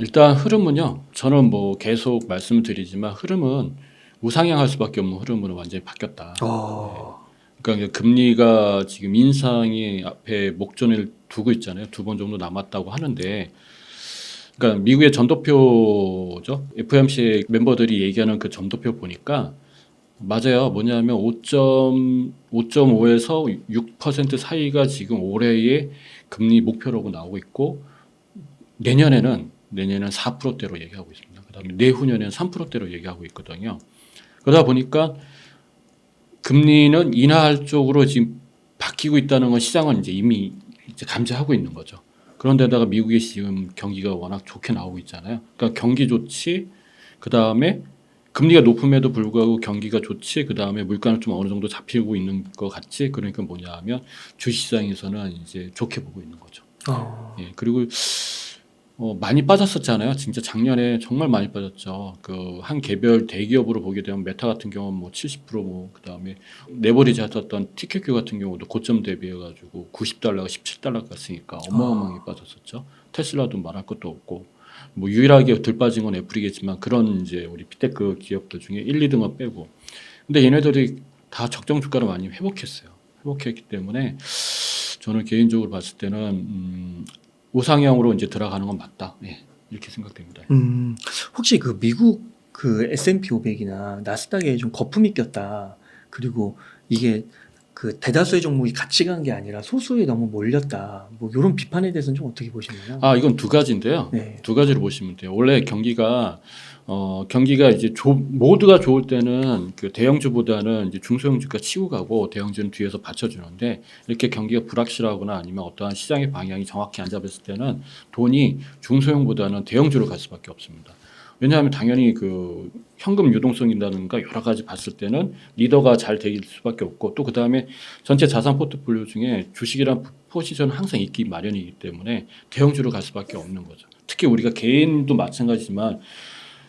일단 흐름은요. 저는 뭐 계속 말씀을 드리지만 흐름은 우상향할 수밖에 없는 흐름으로 완전히 바뀌었다. 예. 어, 그러니까 이제 금리가 지금 인상이 앞에 목전을 두고 있잖아요. 2번 정도 남았다고 하는데, 그러니까 미국의 전도표죠. FOMC 멤버들이 얘기하는 그 전도표 보니까 맞아요. 뭐냐면 5.5에서 6% 사이가 지금 올해의 금리 목표라고 나오고 있고 내년에는 4%대로 얘기하고 있습니다. 그다음에 내후년에는 3%대로 얘기하고 있거든요. 그러다 보니까 금리는 인하할 쪽으로 지금 바뀌고 있다는 건 시장은 이제 이미 이제 감지하고 있는 거죠. 그런데다가 미국의 지금 경기가 워낙 좋게 나오고 있잖아요. 그러니까 경기 좋지, 그 다음에 금리가 높음에도 불구하고 경기가 좋지, 그 다음에 물가는 좀 어느 정도 잡히고 있는 것 같지. 그러니까 뭐냐 하면 주식시장에서는 이제 좋게 보고 있는 거죠. 어, 예, 그리고 많이 빠졌었잖아요. 진짜 작년에 정말 많이 빠졌죠. 그 한 개별 대기업으로 보게 되면 메타 같은 경우는 뭐 70%, 그다음에 네버리지 했었던 TQQ 같은 경우도 고점 대비해 가지고 90달러가 17달러 갔으니까 어마어마하게 어, 빠졌었죠. 테슬라도 말할 것도 없고 뭐 유일하게 덜 빠진 건 애플이겠지만 그런 이제 우리 빅테크 기업들 중에 1, 2등은 빼고. 근데 얘네들이 다 적정 주가를 많이 회복했어요. 회복했기 때문에 저는 개인적으로 봤을 때는 우상향으로 이제 들어가는 건 맞다. 예, 이렇게 생각됩니다. 음, 혹시 그 미국 그 S&P 500이나 나스닥에 좀 거품이 꼈다. 그리고 이게 그 대다수의 종목이 같이 간 게 아니라 소수에 너무 몰렸다. 뭐 이런 비판에 대해서는 좀 어떻게 보시나요? 아, 이건 두 가지인데요. 네. 두 가지로 보시면 돼요. 원래 경기가 이제 모두가 좋을 때는 그 대형주보다는 이제 중소형주가 치고 가고 대형주는 뒤에서 받쳐주는데 이렇게 경기가 불확실하거나 아니면 어떠한 시장의 방향이 정확히 안 잡혔을 때는 돈이 중소형보다는 대형주로 갈 수밖에 없습니다. 왜냐하면 당연히 그 현금 유동성이라든가 여러 가지 봤을 때는 리더가 잘 될 수밖에 없고 또 그 다음에 전체 자산 포트폴리오 중에 주식이란 포지션은 항상 있기 마련이기 때문에 대형주로 갈 수밖에 없는 거죠. 특히 우리가 개인도 마찬가지지만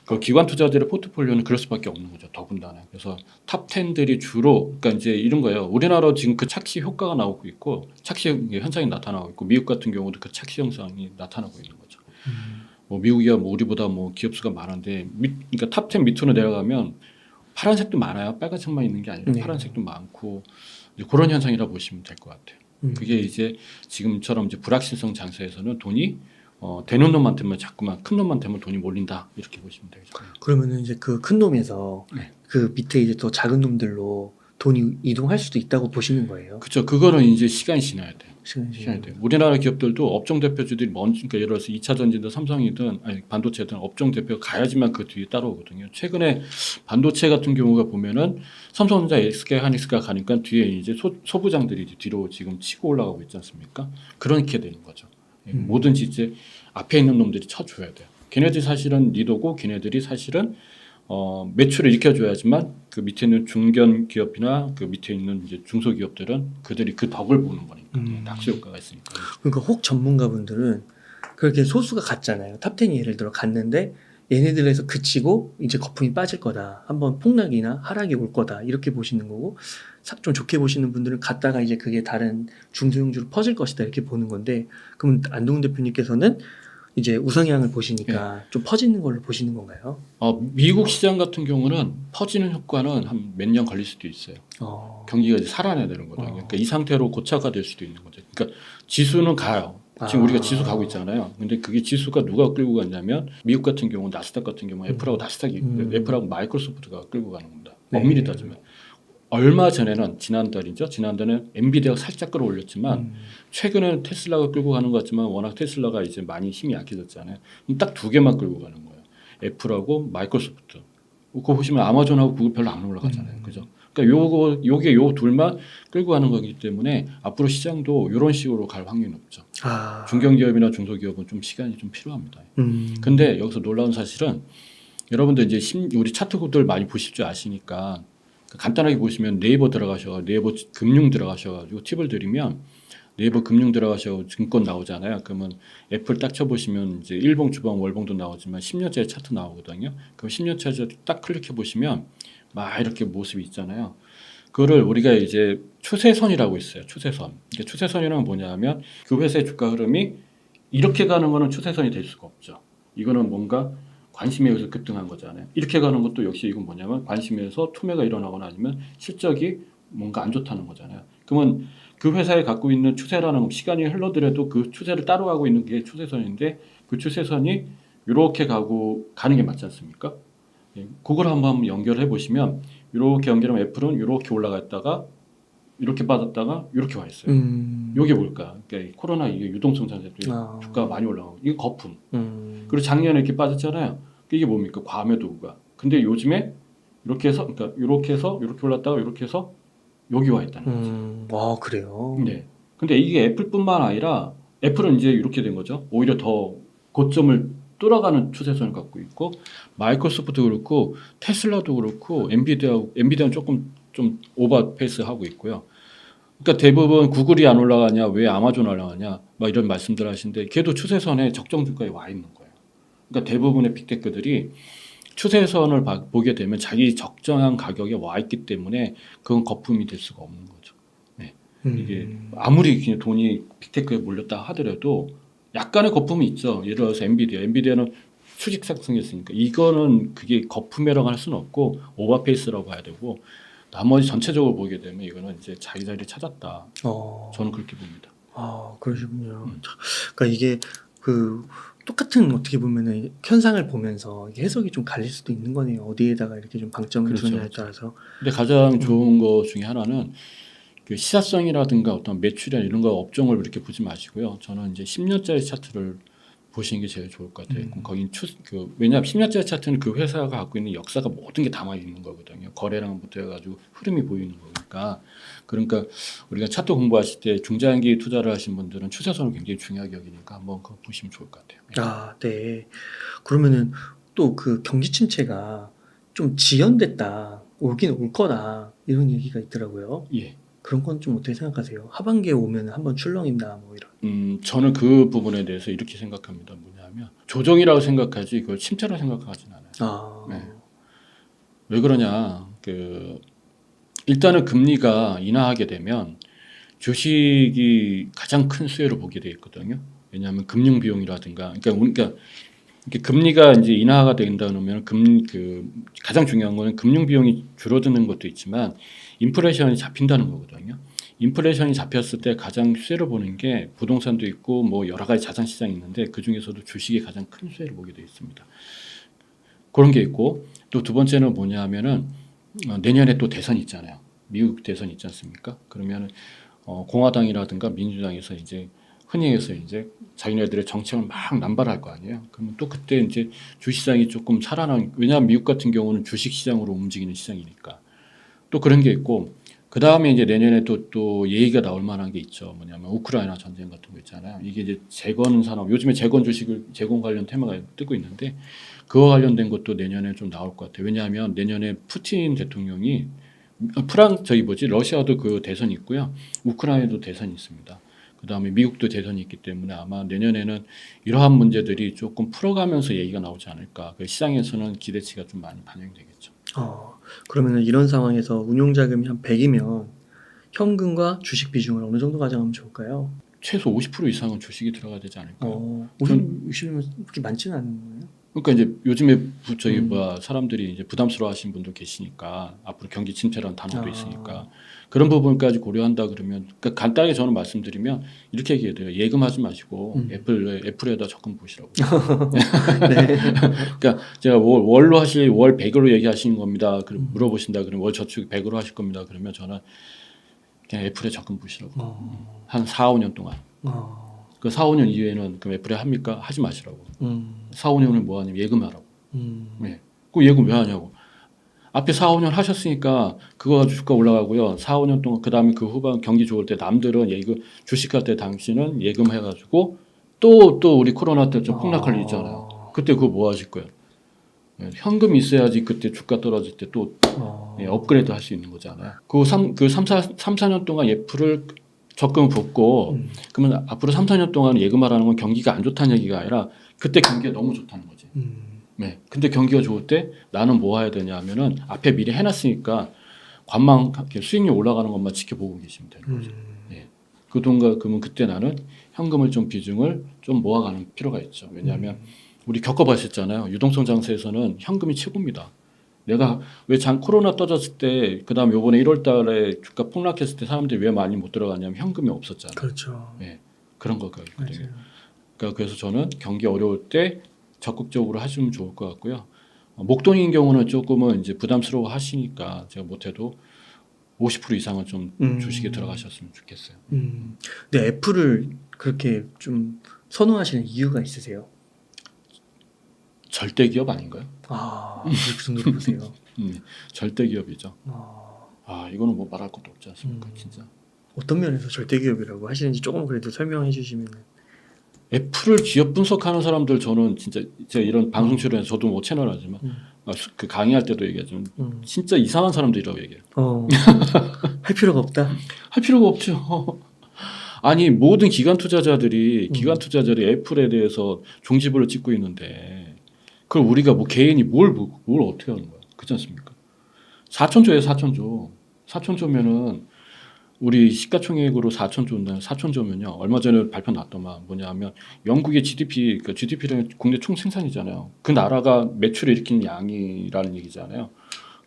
그 기관 투자들의 포트폴리오는 그럴 수밖에 없는 거죠. 더군다나. 그래서 탑 10들이 주로 그러니까 이제 이런 거예요. 우리나라 지금 그 착시 효과가 나오고 있고 착시 현상이 나타나고 있고 미국 같은 경우도 그 착시 현상이 나타나고 있는 거죠. 음, 뭐 미국이야 뭐 우리보다 뭐 기업 수가 많은데 그러니까 탑 10 밑으로 내려가면 파란색도 많아요. 빨간색만 있는 게 아니라 네. 파란색도 많고 이제 그런 현상이라 보시면 될 것 같아요. 그게 음, 이제 지금처럼 이제 불확실성 장세에서는 돈이 되는 놈한테만 자꾸만 큰 놈한테만 돈이 몰린다 이렇게 보시면 되죠. 그러면은 이제 그 큰 놈에서 네. 그 밑에 이제 또 작은 놈들로 돈이 이동할 수도 있다고 보시는 거예요. 그렇죠. 그거는 이제 시간이 지나야 돼요. 시간이 시간이 지나면. 돼요. 우리나라 기업들도 업종 대표주들이 먼저 그러니까 예를 들어서 2차 전지든 삼성이든 아니 반도체든 업종 대표가 가야지만 그 뒤에 따라오거든요. 최근에 반도체 같은 경우가 보면은 삼성전자, SK 하이닉스가 가니까 뒤에 이제 소부장들이 이제 뒤로 지금 치고 올라가고 있지 않습니까? 그렇게 되는 거죠. 예, 음, 뭐든지 이제 앞에 있는 놈들이 쳐줘야 돼요. 걔네들이 사실은 리더고 걔네들이 사실은 매출을 익혀줘야지만 그 밑에 있는 중견 기업이나 그 밑에 있는 이제 중소기업들은 그들이 그 덕을 보는 거니까 낙수 효과가 있으니까. 그러니까 혹 전문가분들은 그렇게 소수가 갔잖아요. 탑10이 예를 들어 갔는데 얘네들에서 그치고 이제 거품이 빠질 거다. 한번 폭락이나 하락이 올 거다. 이렇게 보시는 거고 좀 좋게 보시는 분들은 갔다가 이제 그게 다른 중소형주로 퍼질 것이다. 이렇게 보는 건데 그럼 안동 대표님께서는 이제 우상향을 예. 보시니까 좀 퍼지는 걸로 보시는 건가요? 미국 시장 같은 경우는 퍼지는 효과는 한 몇 년 걸릴 수도 있어야 어, 경기가 이제 살아나야 되는 거거든요. 그러니까 이 상태로 고착화 될 수도 있는 거죠. 그러니까 지수는 가요. 지금 우리가 지수 가고 아, 있잖아요. 근데 그게 지수가 누가 끌고 갔냐면 미국 같은 경우 나스닥 같은 경우 애플하고 나스닥이 애플하고 마이크로소프트가 끌고 가는 겁니다. 엄밀히 네. 따지면. 얼마 전에는 지난달이죠. 지난달에 엔비디아가 살짝 끌어올렸지만 최근에는 테슬라가 끌고 가는 것 같지만 워낙 테슬라가 이제 많이 힘이 약해졌잖아요. 그럼 딱 두 개만 끌고 가는 거예요. 애플하고 마이크로소프트. 그거 보시면 아마존하고 구글 별로 안 올라가잖아요. 그죠? 그러니까 요게 요 둘만 끌고 가는 거기 때문에 앞으로 시장도 이런 식으로 갈 확률이 높죠. 아, 중견기업이나 중소기업은 좀 시간이 좀 필요합니다. 음, 근데 여기서 놀라운 사실은 여러분들 이제 우리 차트구들 많이 보실 줄 아시니까 간단하게 보시면 네이버 들어가셔 네이버 금융 들어가셔가지고 팁을 드리면 네이버 금융 들어가셔 증권 나오잖아요. 그러면 애플 딱 쳐보시면 이제 일봉, 주봉, 월봉도 나오지만 10년째 차트 나오거든요. 그럼 10년째 딱 클릭해 보시면 막 이렇게 모습이 있잖아요. 그거를 우리가 이제 추세선이라고 있어요. 추세선. 이게 추세선이란 뭐냐 하면 그 회사의 주가 흐름이 이렇게 가는 거는 추세선이 될 수가 없죠. 이거는 뭔가 관심에 의해서 급등한 거잖아요. 이렇게 가는 것도 역시 이건 뭐냐면 관심에서 투매가 일어나거나 아니면 실적이 뭔가 안 좋다는 거잖아요. 그러면 그 회사에 갖고 있는 추세라는 건 시간이 흘러더라도 그 추세를 따라가고 있는 게 추세선인데 그 추세선이 이렇게 가는 게 맞지 않습니까? 예, 그걸 한번 연결해 보시면 이렇게 연결하면 애플은 이렇게 올라갔다가 이렇게 빠졌다가 이렇게 와 있어요. 이게 뭘까? 그러니까 코로나 이게 유동성 자재 때문에 주가가 많이 올라가고 이게 거품. 그리고 작년에 이렇게 빠졌잖아요. 이게 뭡니까? 과매도가. 근데 요즘에 이렇게 해서 그러니까 이렇게 해서 이렇게 올랐다가 이렇게 해서 여기 와 있다는 거죠. 아, 그래요? 네. 근데 이게 애플뿐만 아니라 애플은 이제 이렇게 된 거죠. 오히려 더 고점을 뚫어가는 추세선을 갖고 있고 마이크로소프트도 그렇고 테슬라도 그렇고 엔비디아는 조금 좀 오버 페이스 하고 있고요. 그러니까 대부분 구글이 안 올라가냐, 왜 아마존 올라가냐, 막 이런 말씀들 하시는데 걔도 추세선에 적정 주가에 와 있는 거예요. 그러니까 대부분의 빅테크들이 추세선을 보게 되면 자기 적정한 가격에 와 있기 때문에 그건 거품이 될 수가 없는 거죠. 네. 이게 아무리 그냥 돈이 빅테크에 몰렸다 하더라도 약간의 거품이 있죠. 예를 들어서 엔비디아는 수직 상승했으니까 이거는 그게 거품이라고 할 수는 없고 오버페이스라고 봐야 되고 나머지 전체적으로 보게 되면 이거는 이제 자기 자리를 찾았다. 저는 그렇게 봅니다. 아, 그러시군요. 그러니까 이게 그 똑같은 어떻게 보면은 현상을 보면서 이게 해석이 좀 갈릴 수도 있는 거네요. 어디에다가 이렇게 좀 방점을 그렇죠, 두느냐에 그렇죠. 따라서. 근데 가장 좋은 것 중에 하나는 그 시사성이라든가 어떤 매출이나 이런 거 업종을 이렇게 보지 마시고요. 저는 이제 10년짜리 차트를 보시는 게 제일 좋을 것 같아요. 거긴 왜냐하면 10년짜리 차트는 그 회사가 갖고 있는 역사가 모든 게 담아 있는 거거든요. 거래량부터 해가지고 흐름이 보이는 거니까. 그러니까 우리가 차트 공부하실 때 중장기 투자를 하신 분들은 추세선을 굉장히 중요하게 여기니까 한번 그거 보시면 좋을 것 같아요. 아, 네. 그러면은 또 그 경기 침체가 좀 지연됐다, 오긴 올 거다 이런 얘기가 있더라고요. 예. 그런 건 좀 어떻게 생각하세요? 하반기에 오면 한번 출렁인다 뭐 이런. 저는 그 부분에 대해서 이렇게 생각합니다. 뭐냐면 조정이라고 생각하지 그걸 침체라고 생각하진 않아요. 아, 네. 왜 그러냐? 일단은 금리가 인하하게 되면 주식이 가장 큰 수혜를 보게 돼 있거든요. 왜냐하면 금융 비용이라든가, 그러니까 이렇게 금리가 이제 인하가 된다 그러면 가장 중요한 거는 금융 비용이 줄어드는 것도 있지만 인플레이션이 잡힌다는 거거든요. 인플레이션이 잡혔을 때 가장 수혜를 보는 게 부동산도 있고 뭐 여러 가지 자산 시장이 있는데 그 중에서도 주식이 가장 큰 수혜를 보게 돼 있습니다. 그런 게 있고 또 두 번째는 뭐냐 하면은 내년에 또 대선이 있잖아요. 미국 대선이 있지 않습니까? 그러면은 공화당이라든가 민주당에서 이제 흔히 해서 이제 자기네들의 정책을 막 남발할 거 아니에요. 그러면 또 그때 이제 주시장이 조금 왜냐하면 미국 같은 경우는 주식 시장으로 움직이는 시장이니까 또 그런 게 있고 그 다음에 이제 내년에 또 얘기가 나올 만한 게 있죠. 뭐냐면 우크라이나 전쟁 같은 거 있잖아요. 이게 이제 재건 산업 요즘에 재건 관련 테마가 뜨고 있는데 그와 관련된 것도 내년에 좀 나올 것 같아요. 왜냐하면 내년에 푸틴 대통령이 러시아도 그 대선이 있고요. 우크라이나도 대선이 있습니다. 그 다음에 미국도 대선이 있기 때문에 아마 내년에는 이러한 문제들이 조금 풀어가면서 얘기가 나오지 않을까. 그 시장에서는 기대치가 좀 많이 반영되겠죠. 그러면은 이런 상황에서 운용자금이 한 100이면 현금과 주식 비중을 어느 정도 가져가면 좋을까요? 최소 50% 이상은 주식이 들어가야 되지 않을까요? 50이면 그렇게 많지는 않은 거예요? 그러니까 이제 요즘에 사람들이 이제 부담스러워하시는 분도 계시니까 앞으로 경기 침체라는 단어도 있으니까 그런 부분까지 고려한다 그러면 그러니까 간단하게 저는 말씀드리면 이렇게 얘기해야 돼요. 예금하지 마시고 애플에다 적금 보시라고. 네. 그러니까 제가 월 100으로 얘기하시는 겁니다. 물어보신다 그러면 월 저축 100으로 하실 겁니다. 그러면 저는 그냥 애플에 적금 보시라고. 한 4, 5년 동안. 그 4, 5년 이후에는 그럼 애플에 합니까? 하지 마시라고. 4, 5년을 뭐 하냐면 예금하라고. 네. 그 예금 왜 하냐고. 앞에 4, 5년 하셨으니까 그거 가지고 주가 올라가고요. 4, 5년 동안 그다음에 그 후반 경기 좋을 때 남들은 주식할 때 당신은 예금해가지고 또 우리 코로나 때 좀 폭락할 일 있잖아요. 그때 그거 뭐 하실 거예요? 네. 현금이 있어야지 그때 주가 떨어질 때 또 업그레이드 할 수 있는 거잖아요. 그 3, 4년 동안 애플을 적금 붓고 그러면 앞으로 3, 4년 동안 예금하라는 건 경기가 안 좋다는 얘기가 아니라 그때 경기가 너무 좋다는 거지. 네. 근데 경기가 좋을 때 나는 뭐 해야 되냐 하면은 앞에 미리 해놨으니까 수익률 올라가는 것만 지켜보고 계시면 되는 거죠. 네. 그러면 그때 나는 현금을 좀 비중을 좀 모아가는 필요가 있죠. 왜냐하면 우리 겪어봤었잖아요. 유동성 장세에서는 현금이 최고입니다. 내가 왜 코로나 터졌을 때, 그 다음 요번에 1월 달에 주가 폭락했을 때 사람들이 왜 많이 못 들어갔냐면 현금이 없었잖아요. 그렇죠. 예, 그런 거거든요. 맞아요. 그러니까 그래서 저는 경기 어려울 때 적극적으로 하시면 좋을 것 같고요. 목돈인 경우는 조금은 이제 부담스러워 하시니까 제가 못해도 50% 이상은 좀 주식에 들어가셨으면 좋겠어요. 근데 애플을 그렇게 좀 선호하시는 이유가 있으세요? 절대 기업 아닌가요? 그 정도로 보세요. 절대 기업이죠. 이거는 뭐 말할 것도 없지 않습니까, 진짜. 어떤 면에서 절대 기업이라고 하시는지 조금 그래도 설명해 주시면. 애플을 기업 분석하는 사람들 저는 진짜 제가 이런 방송 출연해서 저도 뭐 채널 하지만 그 강의할 때도 얘기하지만 진짜 이상한 사람들이라고 얘기해요. 할 필요가 없다. 할 필요가 없죠. 아니 모든 기관 투자자들이 애플에 대해서 종지부를 찍고 있는데 그걸 우리가 뭐 개인이 뭘 어떻게 하는 거야? 그렇지 않습니까? 4천조예요, 4천조. 4천조면은 우리 시가총액으로 4천조면요. 얼마 전에 발표 났더만 뭐냐면 영국의 GDP, 그 GDP는 국내 총생산이잖아요. 그 나라가 매출을 일으키는 양이라는 얘기잖아요.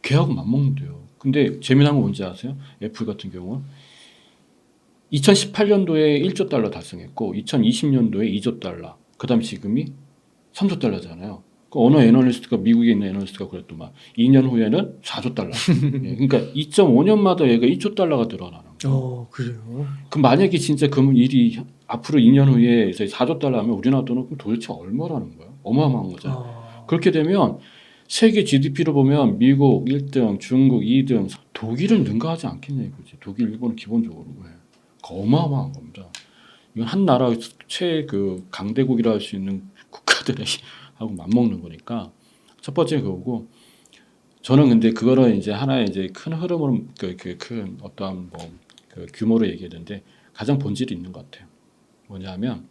걔하고 맞먹는데요. 근데 재미난 건 뭔지 아세요? 애플 같은 경우는 2018년도에 1조 달러 달성했고 2020년도에 2조 달러. 그다음 지금이 3조 달러잖아요. 그 어느 애널리스트가 미국에 있는 애널리스트가 그랬더만 2년 후에는 4조 달러. 예, 그러니까 2.5년마다 얘가 1조 달러가 늘어나는 거예요. 그래요? 그럼 만약에 진짜 그 일이 앞으로 2년 후에 4조 달러 하면 우리나라 돈은 그럼 도대체 얼마라는 거예요? 어마어마한 거죠. 그렇게 되면 세계 GDP로 보면 미국 1등, 중국 2등, 독일은 능가하지 않겠냐 이거지. 독일, 일본은 기본적으로 왜? 어마어마한 겁니다. 이건 한 나라 최그 강대국이라 할 수 있는 국가들의 하고 맞먹는 거니까 첫 번째 그거고 저는 근데 그거를 이제 하나의 이제 큰 흐름으로 큰 어떠한 그 규모로 얘기했는데 가장 본질이 있는 것 같아요. 뭐냐면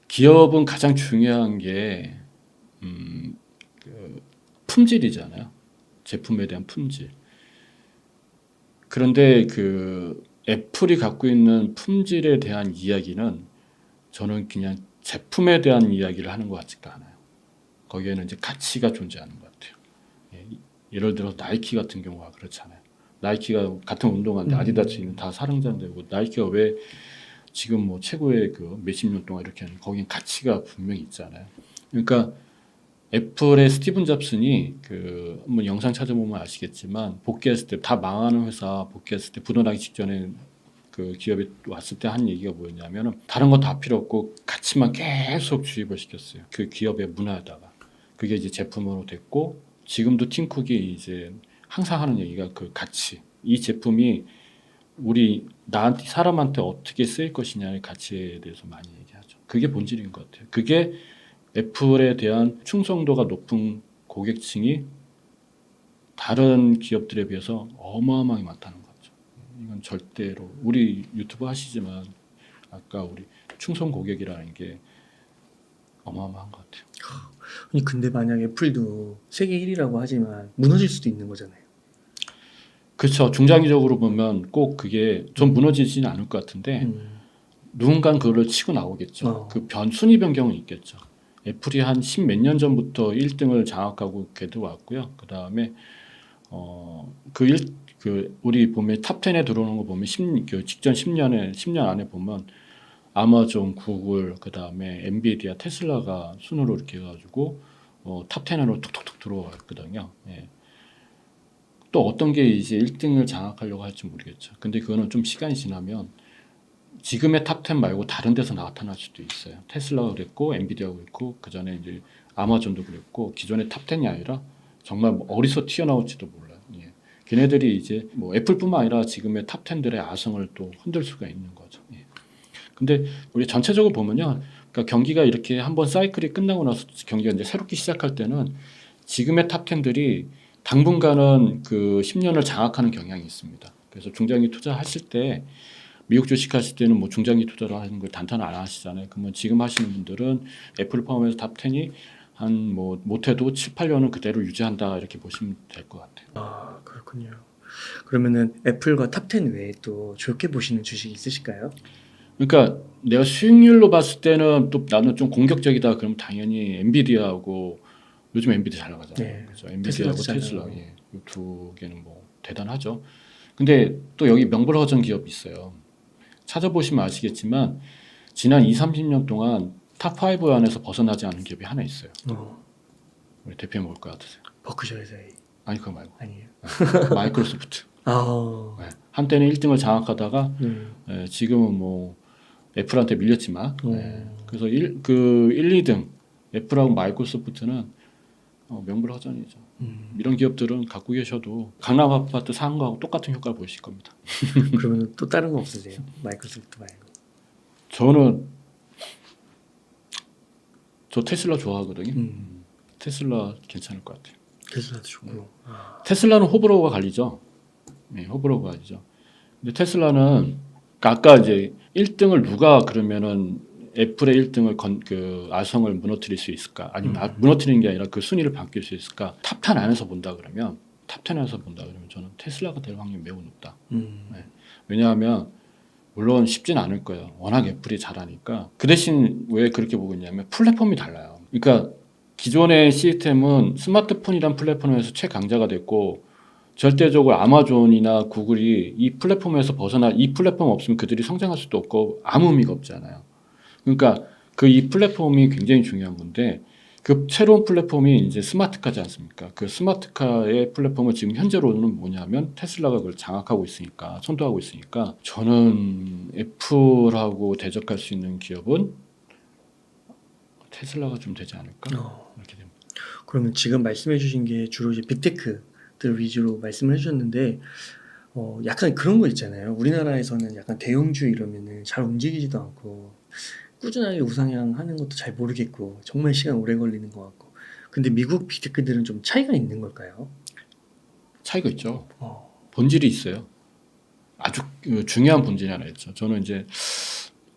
기업은 가장 중요한 게 그 품질이잖아요. 제품에 대한 품질. 그런데 그 애플이 갖고 있는 품질에 대한 이야기는 저는 그냥 제품에 대한 이야기를 하는 것 같지가 않아요. 거기에는 이제 가치가 존재하는 것 같아요. 예를 들어 나이키 같은 경우가 그렇잖아요. 나이키가 같은 운동화인데 아디다스는 다 사랑자인데고 나이키가 왜 지금 뭐 최고의 그 몇십 년 동안 이렇게 하는 거긴 가치가 분명히 있잖아요. 그러니까 애플의 스티븐 잡슨이 그 한번 영상 찾아보면 아시겠지만 복귀했을 때 다 망하는 회사 복귀했을 때 부도나기 직전에 그 기업에 왔을 때 한 얘기가 뭐였냐면은 다른 거 다 필요 없고 가치만 계속 주입을 시켰어요. 그 기업의 문화에다가 그게 이제 제품으로 됐고 지금도 팀쿡이 이제 항상 하는 얘기가 그 가치 이 제품이 우리 나한테 사람한테 어떻게 쓰일 것이냐의 가치에 대해서 많이 얘기하죠. 그게 본질인 것 같아요. 그게 애플에 대한 충성도가 높은 고객층이 다른 기업들에 비해서 어마어마하게 많다는 거죠. 이건 절대로 우리 유튜브 하시지만 아까 우리 충성 고객이라는 게 어마어마한 것 같아요. 아니 근데 만약 애플도 세계 1위라고 하지만 무너질 수도 있는 거잖아요. 그렇죠. 중장기적으로 보면 꼭 그게 좀 무너지지는 않을 것 같은데 누군가는 그걸 치고 나오겠죠. 그 순위 변경은 있겠죠. 애플이 한 10 몇 년 전부터 1등을 장악하고 걔도 왔고요. 그 다음에 우리 보면 탑 10에 들어오는 거 보면 그 직전 10년 안에 보면 아마존, 구글, 그 다음에 엔비디아, 테슬라가 순으로 이렇게 해가지고 탑 10으로 톡톡톡 들어왔거든요. 예. 또 어떤 게 이제 1등을 장악하려고 할지 모르겠죠. 근데 그거는 좀 시간이 지나면 지금의 탑 10 말고 다른 데서 나타날 수도 있어요. 테슬라가 그랬고, 엔비디아가 그랬고, 그 전에 이제 아마존도 그랬고, 기존의 탑 10이 아니라 정말 뭐 어디서 튀어나올지도 몰라요. 예. 걔네들이 이제 뭐 애플뿐만 아니라 지금의 탑 10들의 아성을 또 흔들 수가 있는 거죠. 예. 근데 우리 전체적으로 보면요. 그러니까 경기가 이렇게 한번 사이클이 끝나고 나서 경기가 이제 새롭게 시작할 때는 지금의 탑 10들이 당분간은 그 10년을 장악하는 경향이 있습니다. 그래서 중장기 투자하실 때 미국 주식 하실 때는 뭐 중장기 투자를 하는 걸 단타는 안 하시잖아요. 그러면 지금 하시는 분들은 애플 포함해서 탑 10이 한 뭐 못해도 7, 8년은 그대로 유지한다 이렇게 보시면 될 것 같아요. 그렇군요. 그러면은 애플과 탑10 외에 또 좋게 보시는 주식 있으실까요? 그러니까 내가 수익률로 봤을 때는 또 나는 좀 공격적이다. 그러면 당연히 엔비디아하고 요즘 엔비디아 잘 나가잖아요. 네. 그렇죠. 엔비디아하고 테슬라도 잘 테슬라 나가고. 예. 이 두 개는 뭐 대단하죠. 근데 또 여기 명불허전 기업이 있어요. 찾아보시면 아시겠지만 지난 2, 30년 동안 탑5 안에서 벗어나지 않은 기업이 하나 있어요. 우리 대표님 뭘 것 같으세요? 버크셔 회사의 아니 그거 말고 아니에요. 마이크로소프트. 아, 네. 한때는 1등을 장악하다가 네. 지금은 뭐 애플한테 밀렸지만 어. 그래서 1, 2등 애플하고 마이크로소프트는 명불허전이죠. 이런 기업들은 갖고 계셔도 강남 아파트 사는 거하고 똑같은 효과를 보실 겁니다. 그러면 또 다른 거 없으세요? 마이크로소프트 말고. 저는 저 테슬라 좋아하거든요. 음. 테슬라 괜찮을 것 같아요. 테슬라도 좋고. 아. 테슬라는 호불호가 갈리죠. 네, 호불호가 갈리죠. 근데 테슬라는 아까 이제 1등을 누가 그러면은 애플의 1등을 그 아성을 무너뜨릴 수 있을까? 아니면 무너뜨리는 게 아니라 그 순위를 바뀔 수 있을까? 탑10 안에서 본다 그러면 탑10 안에서 본다 그러면 저는 테슬라가 될 확률이 매우 높다. 네. 왜냐하면 물론 쉽진 않을 거예요. 워낙 애플이 잘하니까. 그 대신 왜 그렇게 보고 있냐면 플랫폼이 달라요. 그러니까 기존의 시스템은 스마트폰이란 플랫폼에서 최강자가 됐고 절대적으로 아마존이나 구글이 이 플랫폼에서 이 플랫폼 없으면 그들이 성장할 수도 없고 아무 의미가 없잖아요. 그러니까 그 이 플랫폼이 굉장히 중요한 건데 그 새로운 플랫폼이 이제 스마트카지 않습니까? 그 스마트카의 플랫폼은 지금 현재로는 뭐냐면 테슬라가 그걸 장악하고 있으니까 선도하고 있으니까 저는 애플하고 대적할 수 있는 기업은 테슬라가 좀 되지 않을까 이렇게 됩니다. 그러면 지금 말씀해주신 게 주로 이제 빅테크들 위주로 말씀을 해주셨는데 약간 그런 거 있잖아요. 우리나라에서는 약간 대형주 이러면은 잘 움직이지도 않고 꾸준하게 우상향하는 것도 잘 모르겠고 정말 시간 오래 걸리는 것 같고. 근데 미국 빅테크들은 좀 차이가 있는 걸까요? 차이가 있죠. 어. 본질이 있어요. 아주 중요한 본질이 하나 있죠. 저는 이제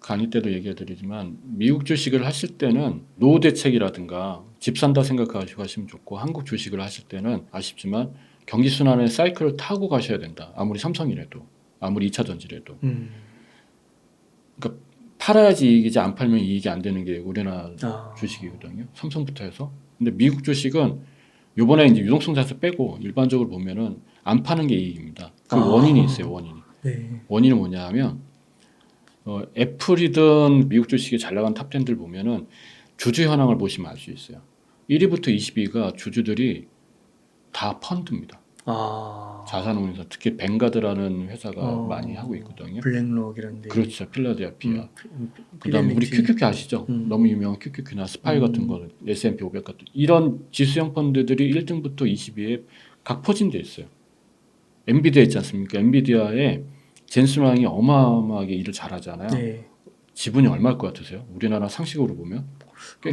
강의 때도 얘기해드리지만 미국 주식을 하실 때는 노후 대책이라든가 집 산다 생각하시고 하시면 좋고 한국 주식을 하실 때는 아쉽지만 경기 순환의 사이클을 타고 가셔야 된다. 아무리 삼성이라도 아무리 2차 전지라도 그러니까 팔아야지 이익이지 안 팔면 이익이 안 되는 게 우리나라 주식이거든요. 삼성부터 해서. 근데 미국 주식은 요번에 이제 유동성 자산 빼고 일반적으로 보면은 안 파는 게 이익입니다. 그 원인이 있어요. 원인이. 네. 원인은 뭐냐 하면 애플이든 미국 주식이 잘 나간 탑10들 보면은 주주 현황을 보시면 알 수 있어요. 1위부터 20위가 주주들이 다 펀드입니다. 자산운용사 특히 뱅가드라는 회사가 많이 하고 있거든요. 블랙록 이런데. 그렇죠. 필라델피아. 그다음 우리 QQQ 아시죠? 너무 유명한 QQQ나 스파이 같은 거, S&P 500 같은 이런 지수형 펀드들이 1등부터 20위에 각 포진돼 있어요. 엔비디아 있지 않습니까? 엔비디아에 젠슨왕이 어마어마하게 일을 잘하잖아요. 네. 지분이 얼마일 것 같으세요? 우리나라 상식으로 보면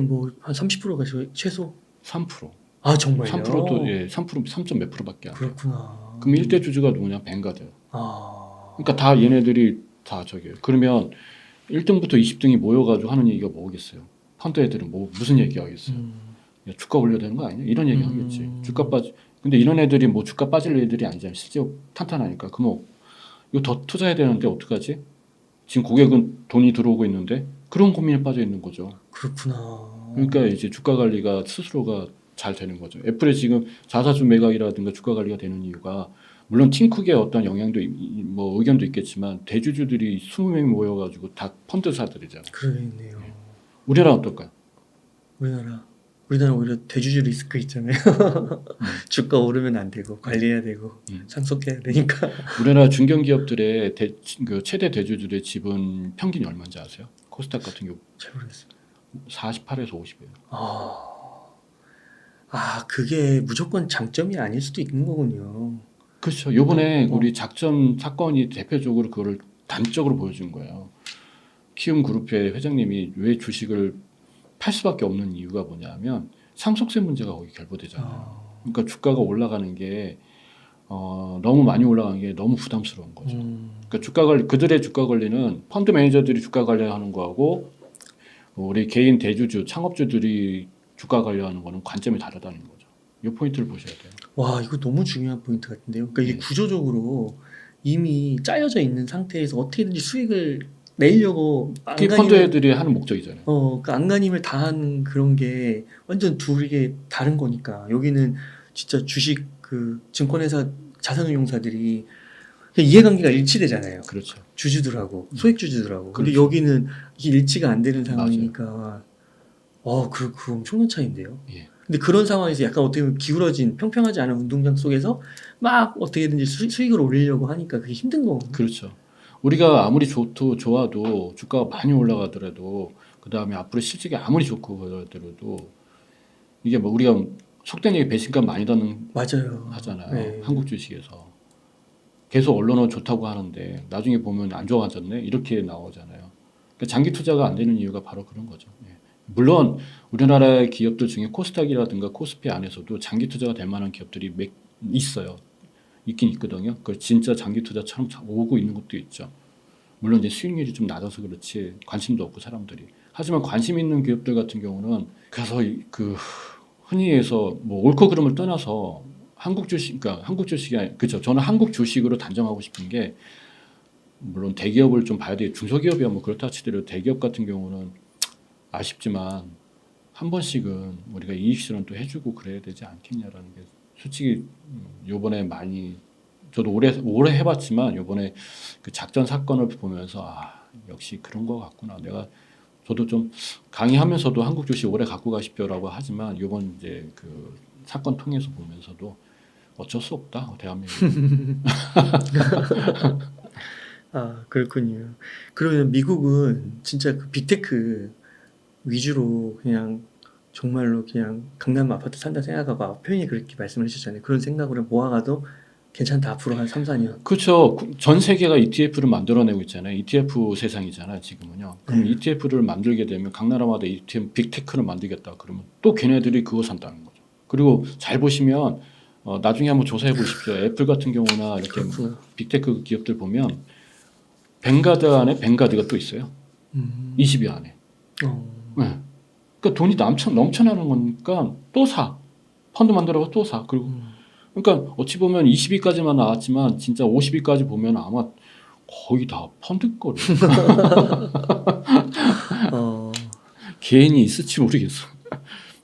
뭐한 30%가 최소. 3%. 아 정말요? 3%도 3점 몇 프로밖에 안 돼요. 그렇구나. 그럼 1대 주주가 누구냐? 뱅가드. 아. 그러니까 다 얘네들이 다 저기예요. 그러면 1등부터 20등이 모여가지고 하는 얘기가 뭐겠어요? 펀드 애들은 무슨 얘기 하겠어요? 야, 주가 올려야 되는 거 아니야? 이런 얘기 하겠지. 근데 이런 애들이 뭐 주가 빠질 애들이 아니잖아요. 실제 탄탄하니까. 그럼 이거 더 투자해야 되는데 어떡하지? 지금 고객은 돈이 들어오고 있는데 그런 고민에 빠져 있는 거죠. 그렇구나. 그러니까 이제 주가 관리가 스스로가 잘 되는 거죠. 애플의 지금 자사주 매각이라든가 주가 관리가 되는 이유가 물론 팀쿡의 어떤 영향도 뭐 의견도 있겠지만 대주주들이 20명이 모여가지고 다 펀드사들이잖아요. 그러겠네요. 우리나라 어떨까요? 우리나라 오히려 대주주 리스크 있잖아요. 주가 오르면 안 되고 관리해야 되고 상속해야 되니까. 우리나라 중견기업들의 그 최대 대주주들의 지분 평균이 얼마인지 아세요? 코스닥 같은 경우 잘 모르겠어요. 48에서 50이에요. 그게 무조건 장점이 아닐 수도 있는 거군요. 그렇죠. 요번에 우리 작전 사건이 대표적으로 그거를 단적으로 보여준 거예요. 키움 그룹의 회장님이 왜 주식을 팔 수밖에 없는 이유가 뭐냐면 상속세 문제가 거기 결부되잖아요. 그러니까 주가가 올라가는 게 너무 많이 올라가는 게 너무 부담스러운 거죠. 그러니까 그들의 주가 관리는 펀드 매니저들이 주가 관리하는 거하고 우리 개인 대주주 창업주들이 주가 관리하는 거는 관점이 다르다는 거죠. 이 포인트를 보셔야 돼요. 와, 이거 너무 중요한 포인트 같은데요. 그러니까 이게 구조적으로 이미 짜여져 있는 상태에서 어떻게든지 수익을 내려고 그게 펀드 애들이 하는 목적이잖아요. 그 안간힘을 다한 그런 게 완전 둘이 다른 거니까 여기는 진짜 주식 그 증권회사 자산운용사들이 그냥 이해관계가 일치되잖아요. 그렇죠. 주주들하고 소액주주들하고. 근데 그렇죠. 여기는 이게 일치가 안 되는 상황이니까 그 엄청난 차이인데요. 예. 근데 그런 상황에서 약간 어떻게 보면 기울어진 평평하지 않은 운동장 속에서 막 어떻게든지 수익을 올리려고 하니까 그게 힘든 거고. 그렇죠. 우리가 아무리 좋아도 주가가 많이 올라가더라도 그 다음에 앞으로 실적이 아무리 좋고 그러더라도 이게 뭐 우리가 속된 얘기 배신감 많이 받는 맞아요. 하잖아요. 네. 한국 주식에서 계속 언론은 좋다고 하는데 나중에 보면 안 좋아졌네 이렇게 나오잖아요. 그러니까 장기 투자가 안 되는 이유가 바로 그런 거죠. 예. 물론 우리나라의 기업들 중에 코스닥이라든가 코스피 안에서도 장기 투자가 될 만한 기업들이 있어요. 있긴 있거든요. 그 진짜 장기 투자처럼 오고 있는 것도 있죠. 물론 이제 수익률이 좀 낮아서 그렇지 관심도 없고 사람들이. 하지만 관심 있는 기업들 같은 경우는 그래서 그 흔히 해서 뭐 옳고 그름을 떠나서 한국 주식, 그러니까 한국 주식이 그렇죠. 저는 한국 주식으로 단정하고 싶은 게 물론 대기업을 좀 봐야 돼요. 중소기업이야 뭐 그렇다 치더라도 대기업 같은 경우는 아쉽지만 한 번씩은 우리가 이익 실현도 해주고 그래야 되지 않겠냐라는 게 솔직히 요번에 많이 저도 오래 해봤지만 요번에 그 작전 사건을 보면서 역시 그런 거 같구나. 저도 좀 강의하면서도 한국 주식 오래 갖고 가십시오라고 하지만 요번 이제 그 사건 통해서 보면서도 어쩔 수 없다 대한민국. 그렇군요. 그러면 미국은 진짜 그 빅테크 위주로 그냥 정말로 그냥 강남 아파트 산다 생각하고 표현이 그렇게 말씀을 해주셨잖아요. 그런 생각으로 모아가도 괜찮다. 앞으로 한 3, 4년. 그렇죠. 전 세계가 ETF를 만들어내고 있잖아요. ETF 세상이잖아요. 지금은요. 그럼 네. ETF를 만들게 되면 각 나라마다 ETF 빅테크를 만들겠다. 그러면 또 걔네들이 그거 산다는 거죠. 그리고 잘 보시면 나중에 한번 조사해 보십시오. 애플 같은 경우나 이렇게 그렇구나. 빅테크 기업들 보면 뱅가드 안에 뱅가드가 또 있어요. 20위 안에. 네. 그러니까 돈이 넘쳐나는 거니까 또 사. 펀드 만들어서 또 사. 그리고 그러니까 어찌 보면 20위까지만 나왔지만 진짜 50위까지 보면 아마 거의 다 펀드 거를. 개인이 있을지 모르겠어.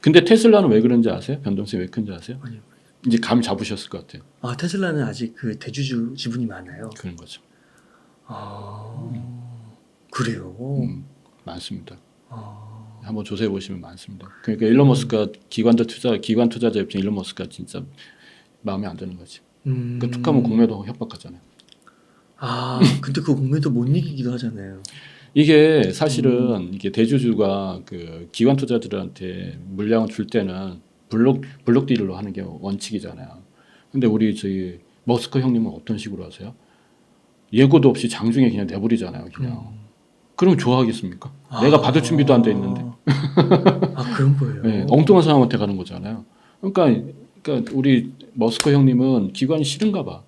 근데 테슬라는 왜 그런지 아세요? 변동성이 왜 큰지 아세요? 아니요. 이제 감 잡으셨을 것 같아요. 테슬라는 아직 그 대주주 지분이 많아요. 그런 거죠. 그래요. 많습니다. 한번 조사해 보시면 많습니다. 그러니까 일론 머스크가 기관 투자자 입장 일론 머스크가 진짜 마음에 안 드는 거지. 그 툭하면 공매도 협박하잖아요. 근데 그 공매도 못 이기기도 하잖아요. 이게 사실은 이게 대주주가 그 기관 투자들한테 물량을 줄 때는 블록 딜로 하는 게 원칙이잖아요. 근데 우리 저희 머스크 형님은 어떤 식으로 하세요? 예고도 없이 장중에 그냥 내버리잖아요. 그냥. 그러면 좋아하겠습니까? 내가 받을 준비도 안 돼 있는데. 그런 거예요. 네, 엉뚱한 사람한테 가는 거잖아요. 그러니까 우리 머스크 형님은 기관이 싫은가 봐.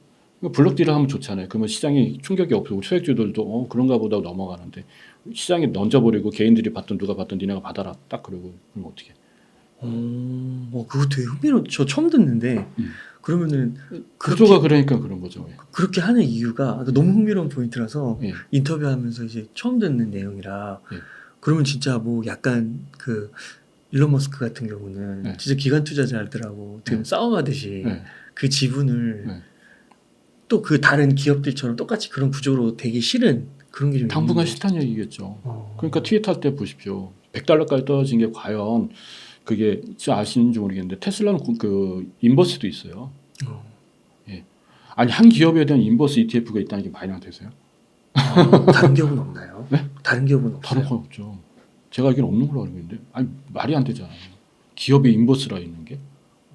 블록 딜을 하면 좋잖아요. 그러면 시장이 충격이 없고 소액주들도 그런가 보다 넘어가는데 시장에 던져버리고 개인들이 받든 누가 받든 니네가 받아라 딱 그러고 그럼 어떻게? 그거 되게 흥미로워. 저 처음 듣는데 그러면은 구조가 그러니까 그런 거죠. 그렇게 하는 이유가 너무 흥미로운 포인트라서 예. 인터뷰하면서 이제 처음 듣는 내용이라 예. 그러면 진짜 뭐 약간 그 일론 머스크 같은 경우는 네. 진짜 기관 투자자들하고 지금 싸움하듯이 네. 그 지분을 네. 또 그 다른 기업들처럼 똑같이 그런 구조로 되기 싫은 그런 게 좀 당분간 있는 싫다는 얘기겠죠. 거죠. 그러니까 트윗 할 때 보십시오. $100까지 떨어진 게 과연 그게 아시는지 모르겠는데 테슬라는 그 인버스도 있어요. 예. 아니 한 기업에 대한 인버스 ETF가 있다는 게 말이 안 되세요? 다른 기업은 없나요? 네? 다른 기업은 없어요? 다른 건 없죠. 제가 알기는 없는 걸로 알고 있는데 아니 말이 안 되잖아요. 기업에 인버스라 있는 게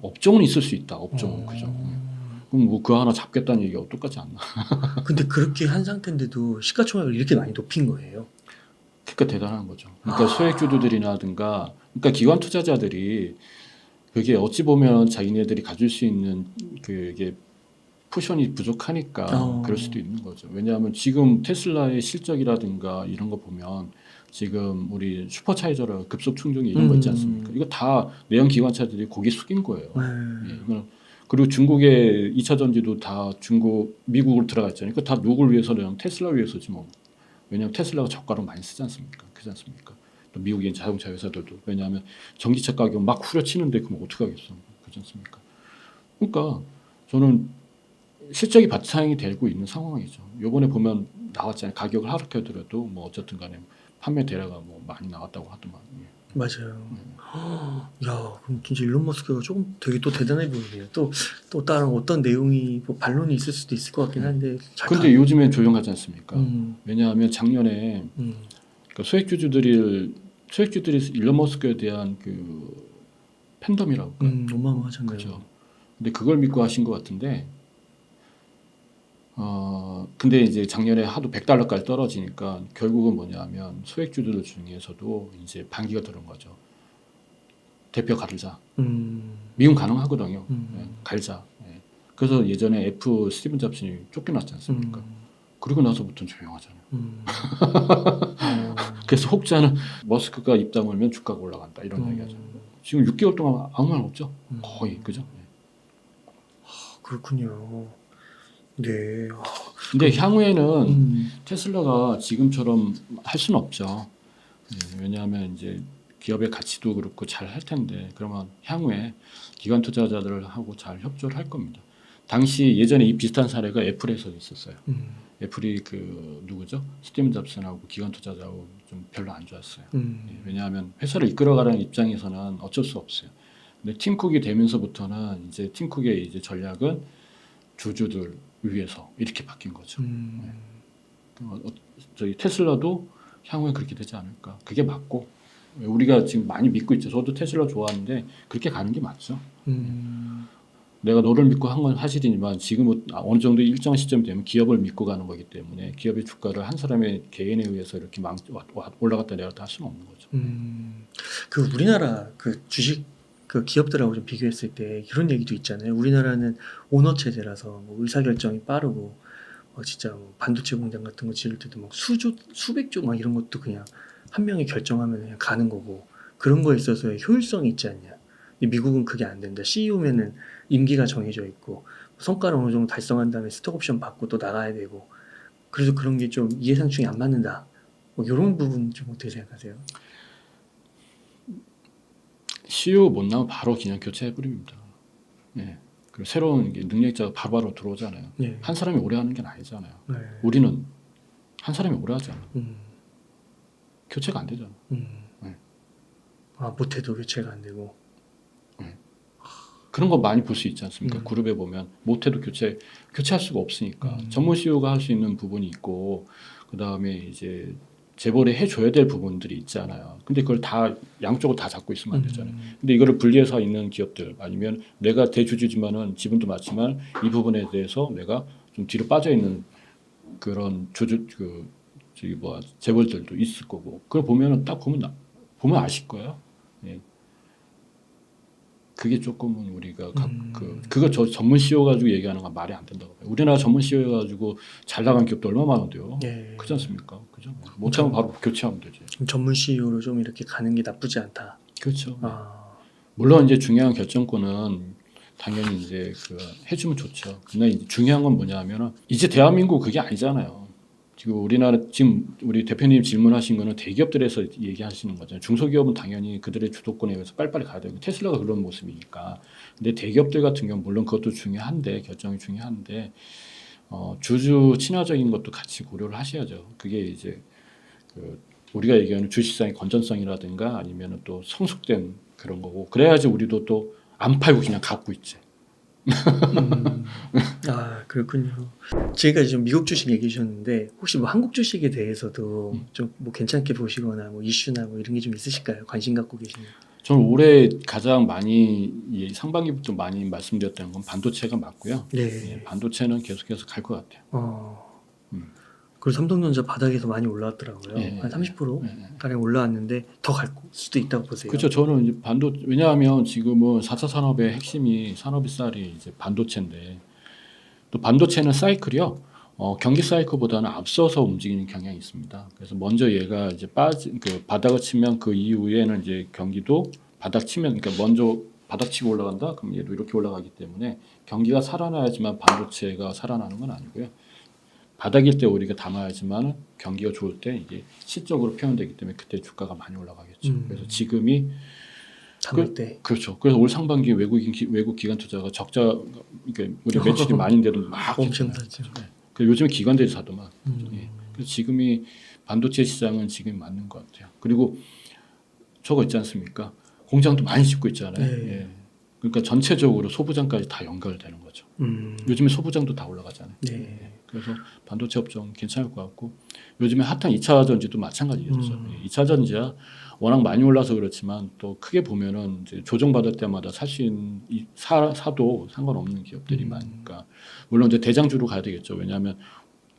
업종은 있을 수 있다. 업종은 그죠. 그럼 뭐 그 하나 잡겠다는 얘기가 똑같지 않나? 근데 그렇게 한 상태인데도 시가총액을 이렇게 많이 높인 거예요. 그러니까 대단한 거죠. 그러니까 소액주주들이라든가 그러니까 기관 투자자들이 그게 어찌 보면 자기네들이 가질 수 있는 그게 쿠션이 부족하니까 그럴 수도 있는 거죠. 왜냐하면 지금 테슬라의 실적이라든가 이런 거 보면 지금 우리 슈퍼차이저라 급속 충전기 이런 거 있지 않습니까? 이거 다 내연 기관차들이 고개 숙인 거예요. 예, 이건 그리고 중국의 2차 전지도 다 미국으로 들어갔잖아요. 그러니까 다 누구를 위해서는 테슬라 위해서지 뭐. 왜냐하면 테슬라가 저가로 많이 쓰지 않습니까? 그렇지 않습니까? 또 미국인 자동차 회사들도 왜냐하면 전기차 가격 막 후려치는데 그럼 어떻게 하겠어? 그렇지 않습니까? 그러니까 저는 실적이 바탕이 되고 있는 상황이죠. 요번에 보면 나왔잖아요. 가격을 하락해더라도 뭐 어쨌든 간에 판매 대라가 뭐 많이 나왔다고 하더만. 예. 맞아요. 야, 그럼 진짜 일론 머스크가 조금 되게 또 대단해 보이네요. 또 다른 어떤 내용이 뭐 반론이 있을 수도 있을 것 같긴 한데. 근데 요즘엔 조용하지 않습니까? 음, 왜냐하면 작년에 음, 그 소액주주들이 일론 머스크에 대한 그 팬덤이라고 할까요? 어마어마하잖아요. 그죠. 근데 그걸 믿고 하신 것 같은데, 근데 이제 작년에 하도 $100까지 떨어지니까 결국은 뭐냐면 소액주주들 중에서도 이제 반기가 들은 거죠. 대표 가르자. 미움 가능하거든요. 예, 갈자. 예. 그래서 예전에 스티븐 잡슨이 쫓겨났지 않습니까? 그리고 나서부터는 조용하잖아요. 그래서 혹자는 머스크가 입 다물면 주가가 올라간다 이런 얘기하죠. 지금 6개월 동안 아무 말 없죠. 거의 그죠. 예. 그렇군요. 네. 근데 향후에는 테슬라가 지금처럼 할 수는 없죠. 예, 왜냐하면 이제 기업의 가치도 그렇고 잘 할 텐데 그러면 향후에 기관 투자자들하고 잘 협조를 할 겁니다. 당시 예전에 이 비슷한 사례가 애플에서 있었어요. 애플이 그 누구죠? 스티븐 잡슨하고 기관 투자자하고 좀 별로 안 좋았어요. 예, 왜냐하면 회사를 이끌어가라는 입장에서는 어쩔 수 없어요. 근데 팀 쿡이 되면서부터는 이제 팀 쿡의 이제 전략은 주주들 위해서 이렇게 바뀐 거죠. 저희 테슬라도 향후에 그렇게 되지 않을까. 그게 맞고 우리가 지금 많이 믿고 있죠. 저도 테슬라 좋아하는데 그렇게 가는 게 맞죠. 내가 너를 믿고 한 건 사실이지만 지금은 어느 정도 일정 시점이 되면 기업을 믿고 가는 거기 때문에 기업의 주가를 한 사람의 개인에 의해서 이렇게 올라갔다 내렸다 할 수는 없는 거죠. 그 우리나라 그 주식 그 기업들하고 좀 비교했을 때 이런 얘기도 있잖아요. 우리나라는 오너 체제라서 뭐 의사결정이 빠르고 진짜 뭐 반도체 공장 같은 거 지을 때도 막 수백 조 막 이런 것도 그냥 한 명이 결정하면 그냥 가는 거고 그런 거에 있어서의 효율성이 있지 않냐. 근데 미국은 그게 안 된다. CEO면은 임기가 정해져 있고 성과를 어느 정도 달성한 다음에 스톡옵션 받고 또 나가야 되고 그래서 그런 게 좀 이해상충이 안 맞는다. 뭐 이런 부분 좀 어떻게 생각하세요? CEO 못 나면 바로 그냥 교체해버립니다. 예. 그리고 새로운 능력자가 바로바로 들어오잖아요. 네. 한 사람이 오래 하는 게 아니잖아요. 네. 우리는 한 사람이 오래 하잖아. 교체가 안 되잖아. 네. 못해도 교체가 안 되고. 그런 거 많이 볼 수 있지 않습니까? 그룹에 보면 못해도 교체할 수가 없으니까 전문 CEO가 할 수 있는 부분이 있고 그 다음에 이제 재벌에 해줘야 될 부분들이 있잖아요. 근데 그걸 다 양쪽을 다 잡고 있으면 안 되잖아요. 근데 이거를 분리해서 있는 기업들 아니면 내가 대주주지만은 지분도 많지만 이 부분에 대해서 내가 좀 뒤로 빠져 있는 그런 재벌들도 있을 거고 그걸 보면은 딱 보면 아실 거예요. 예. 그게 조금은 우리가 그거 저 전문 CEO 가지고 얘기하는 건 말이 안 된다고 봐요. 우리나라 전문 CEO 가지고 잘 나간 기업도 얼마 많은데요. 예. 그렇지 않습니까? 그죠? 못하면 바로 교체하면 되지. 전문 CEO로 좀 이렇게 가는 게 나쁘지 않다. 그렇죠. 물론 이제 중요한 결정권은 당연히 이제 해주면 좋죠. 근데 이제 중요한 건 뭐냐면은 이제 대한민국 그게 아니잖아요. 지금 우리 대표님 질문하신 거는 대기업들에서 얘기하시는 거잖아요. 중소기업은 당연히 그들의 주도권에 의해서 빨리빨리 가야 되고 테슬라가 그런 모습이니까. 근데 대기업들 같은 경우 물론 그것도 중요한데 결정이 중요한데 주주 친화적인 것도 같이 고려를 하셔야죠. 그게 이제 우리가 얘기하는 주식시장의 건전성이라든가 아니면 또 성숙된 그런 거고 그래야지 우리도 또 안 팔고 그냥 갖고 있지. 그렇군요. 지금까지 좀 미국 주식 얘기해 주셨는데 혹시 뭐 한국 주식에 대해서도 좀 뭐 괜찮게 보시거나 뭐 이슈나 뭐 이런 게 좀 있으실까요? 관심 갖고 계시는? 저는 올해 가장 많이 상반기부터 많이 말씀드렸던 건 반도체가 맞고요. 네. 예, 반도체는 계속해서 갈 것 같아요. 그리고 삼성전자 바닥에서 많이 올라왔더라고요. 예, 한 30% 가량 올라왔는데 더 갈 수도 있다고 보세요. 그렇죠. 저는 이제 왜냐하면 지금은 4차 산업의 핵심이 산업의 이제 반도체인데 또 반도체는 사이클이요. 경기 사이클보다는 앞서서 움직이는 경향이 있습니다. 그래서 먼저 얘가 이제 바닥을 치면 그 이후에는 이제 경기도 바닥 치면 그러니까 먼저 바닥 치고 올라간다. 그럼 얘도 이렇게 올라가기 때문에 경기가 살아나야지만 반도체가 살아나는 건 아니고요. 바닥일 때 우리가 담아야지만 경기가 좋을 때 이게 실적으로 표현되기 때문에 그때 주가가 많이 올라가겠죠. 그래서 지금이 담을 때. 그렇죠. 그래서 올 상반기 외국 기관 투자가 적자, 그러니까 우리 매출이 많은데도 막 엄청 했잖아요. 사죠. 그 요즘 기관들이 사더만. 음. 예. 그래서 지금이 반도체 시장은 지금 맞는 것 같아요. 그리고 저거 있지 않습니까? 공장도 많이 짓고 있잖아요. 네. 예. 그러니까 전체적으로 소부장까지 다 연결되는 거죠. 요즘에 소부장도 다 올라가잖아요. 네. 그래서 반도체 업종 괜찮을 것 같고 요즘에 핫한 2차 전지도 마찬가지겠죠. 2차 전지야 워낙 많이 올라서 그렇지만 또 크게 보면은 이제 조정받을 때마다 살 수 있는 사도 상관없는 기업들이 많으니까 물론 이제 대장주로 가야 되겠죠. 왜냐하면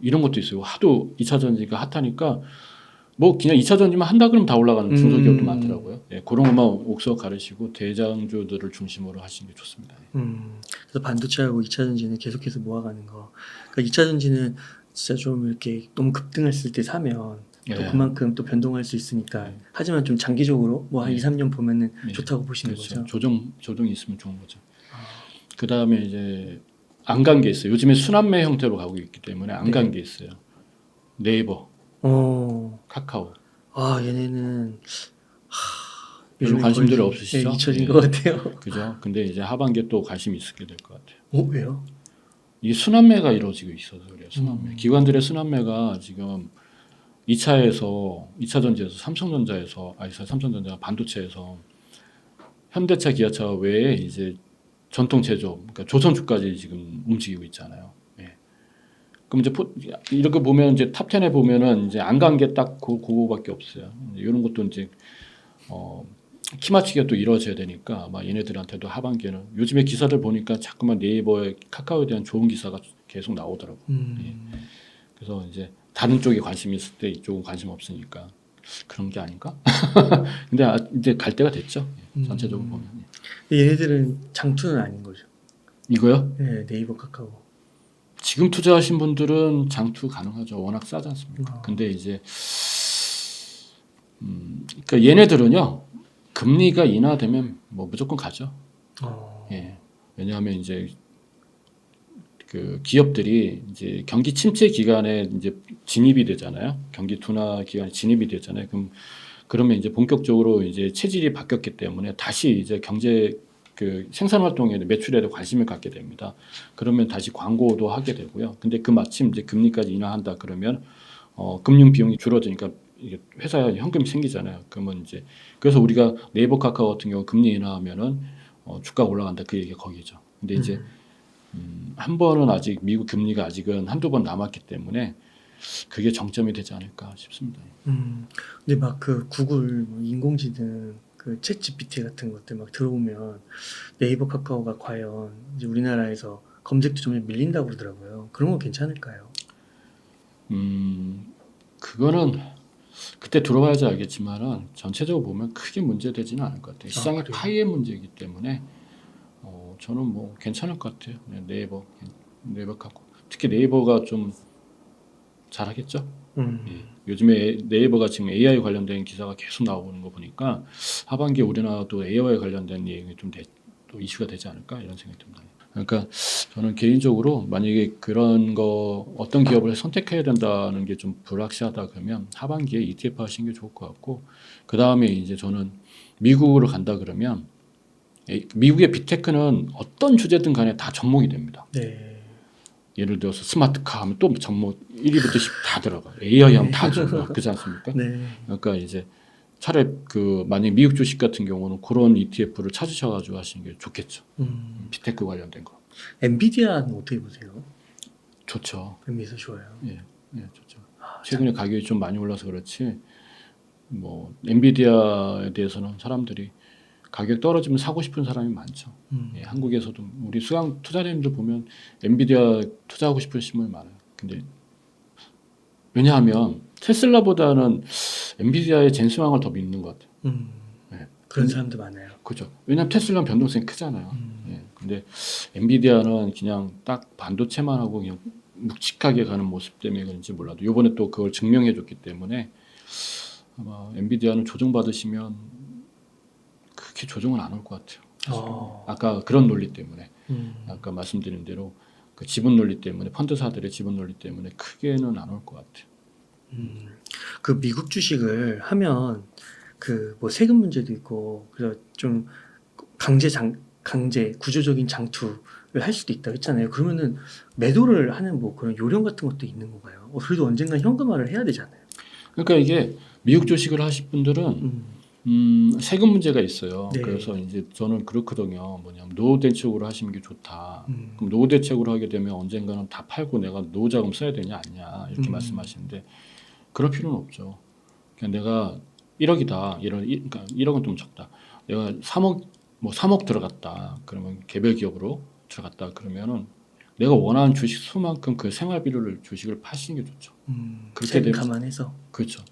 이런 것도 있어요. 하도 2차 전지가 핫하니까 뭐 그냥 2차 전지만 한다 그러면 다 올라가는 중소기업도 많더라고요. 예, 그런 것만 옥석 가르시고 대장주들을 중심으로 하시는 게 좋습니다. 그래서 반도체하고 2차 전지는 계속해서 모아가는 거. 그러니까 2차 전지는 진짜 좀 이렇게 너무 급등했을 때 사면 또 예. 그만큼 또 변동할 수 있으니까. 네. 하지만 좀 장기적으로 뭐 한 네. 2, 3년 보면은 네. 좋다고 보시는 그렇죠. 거죠. 조정이 있으면 좋은 거죠. 아, 그 다음에 이제 안 간 게 있어요. 요즘에 순환매 형태로 가고 있기 때문에 안 간 게 있어요. 네이버, 카카오. 아 얘네는 별로 요즘에 관심들이 거의, 없으시죠? 예, 잊혀진 예. 것 같아요. 그죠? 근데 이제 하반기에 또 관심이 있게 될 것 같아요. 왜요? 이게 순환매가 이루어지고 있어서 그래요. 순환매. 기관들의 순환매가 지금 2차 전지에서 삼성전자 반도체에서 현대차, 기아차 외에 이제 전통 제조, 그러니까 조선주까지 지금 움직이고 있잖아요. 예. 그럼 이제 이렇게 보면 이제 탑 10에 보면은 이제 안 간 게 딱 그거밖에 없어요. 이런 것도 이제 키 맞추기가 또 이루어져야 되니까 아마 얘네들한테도 하반기에는 요즘에 기사들 보니까 자꾸만 네이버에 카카오에 대한 좋은 기사가 계속 나오더라고. 예. 그래서 이제 다른 쪽에 관심이 있을 때 이쪽은 관심 없으니까 그런 게 아닌가? 근데 이제 갈 때가 됐죠. 예. 전체적으로 보면. 예. 얘네들은 장투는 아닌 거죠. 이거요? 네, 네이버, 카카오. 지금 투자하신 분들은 장투 가능하죠. 워낙 싸지 않습니까? 근데 이제 그러니까 얘네들은요 금리가 인하되면 뭐 무조건 가죠. 예. 왜냐하면 이제 그 기업들이 이제 경기 침체 기간에 이제 진입이 되잖아요. 경기 둔화 기간에 진입이 되잖아요. 그러면 이제 본격적으로 이제 체질이 바뀌었기 때문에 다시 이제 경제 그 생산 활동에 매출에도 관심을 갖게 됩니다. 그러면 다시 광고도 하게 되고요. 근데 그 마침 이제 금리까지 인하한다 그러면 금융 비용이 줄어드니까 이게 회사에 현금이 생기잖아요. 그러면 이제 그래서 우리가 네이버 카카오 같은 경우 금리 인하하면은 주가가 올라간다 그 얘기가 거기죠. 근데 이제 한 번은 아직 미국 금리가 아직은 한두 번 남았기 때문에 그게 정점이 되지 않을까 싶습니다. 근데 막 그 구글 뭐 인공지능 그 챗 GPT 같은 것들 막 들어오면 네이버 카카오가 과연 이제 우리나라에서 검색 지점에 밀린다고 그러더라고요. 그런 거 괜찮을까요? 그거는 그때 들어봐야지 알겠지만은 전체적으로 보면 크게 문제되지는 않을 것 같아요. 시장의 그래요? 파이의 문제이기 때문에 저는 뭐 괜찮을 것 같아요. 네이버 카카오. 특히 네이버가 좀 잘하겠죠. 예. 요즘에 네이버가 지금 AI 관련된 기사가 계속 나오는 거 보니까 하반기에 우리나라도 AI 관련된 얘기 또 이슈가 되지 않을까 이런 생각이 듭니다. 그러니까 저는 개인적으로 만약에 그런 거 어떤 기업을 선택해야 된다는 게 좀 불확실하다 그러면 하반기에 ETF 하시는 게 좋을 것 같고 그 다음에 이제 저는 미국으로 간다 그러면 미국의 빅테크는 어떤 주제든 간에 다 접목이 됩니다. 네. 예를 들어서 스마트카 하면 또 접목 1위부터 10 다 들어가. AI 하면 다 접목 그렇지 않습니까? 네. 그러니까 이제 차라리 만약 미국 주식 같은 경우는 그런 ETF를 찾으셔가지고 하시는 게 좋겠죠. 빅테크 관련된 거. 엔비디아는 어떻게 보세요? 좋죠. 의미에서 좋아요. 예, 좋죠. 최근에 가격이 좀 많이 올라서 그렇지. 뭐 엔비디아에 대해서는 사람들이 가격 떨어지면 사고 싶은 사람이 많죠. 예, 한국에서도 우리 수강 투자자님들 보면 엔비디아 투자하고 싶으신 분이 많아요. 근데 왜냐하면 테슬라보다는 엔비디아의 젠스망을 더 믿는 것 같아요. 예. 그런 사람도 많아요. 그죠. 왜냐하면 테슬라는 변동성이 크잖아요. 예. 근데 엔비디아는 그냥 딱 반도체만 하고 그냥 묵직하게 가는 모습 때문에 그런지 몰라도 이번에 또 그걸 증명해줬기 때문에 아마 엔비디아는 조정받으시면 그렇게 조정은 안 올 것 같아요. 아까 그런 논리 때문에 아까 말씀드린 대로 그 지분 논리 때문에 펀드사들의 지분 논리 때문에 크게는 안 올 것 같아요. 그 미국 주식을 하면 그 뭐 세금 문제도 있고 그래서 좀 강제 구조적인 장투를 할 수도 있다고 했잖아요. 그러면은 매도를 하는 뭐 그런 요령 같은 것도 있는 건가요? 그래도 언젠가 현금화를 해야 되잖아요. 그러니까 이게 미국 주식을 하실 분들은 세금 문제가 있어요. 네. 그래서 이제 저는 그렇거든요. 뭐냐면 노후 대책으로 하시는 게 좋다. 음. 그럼 노후 대책으로 하게 되면 언젠가는 다 팔고 내가 노후 자금 써야 되냐 아니냐 이렇게 음. 말씀하시는데 그럴 필요는 없죠. 그냥 내가 1억이다. 그러니까 1억은 좀 적다. 내가 3억 들어갔다. 그러면 개별 기업으로 들어갔다. 그러면은 내가 원하는 주식 수만큼 그 생활비료를 주식을 파시는 게 좋죠. 그렇게 세금 되면 감안해서. 그렇죠.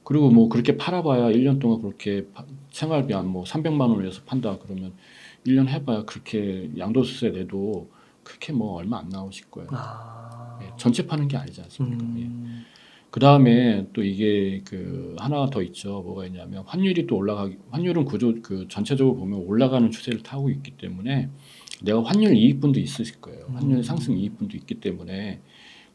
그리고 뭐 그렇게 팔아봐야 1년 동안 그렇게 생활비 한 뭐 300만 원을 해서 판다 그러면 1년 해봐야 그렇게 양도소득세 내도 그렇게 뭐 얼마 안 나오실 거예요. 예, 전체 파는 게 아니지 않습니까? 예. 그 다음에 또 이게 그 하나 더 있죠. 뭐가 있냐면 환율이 또 환율은 그 전체적으로 보면 올라가는 추세를 타고 있기 때문에 내가 환율 이익분도 있으실 거예요. 환율 상승 이익분도 있기 때문에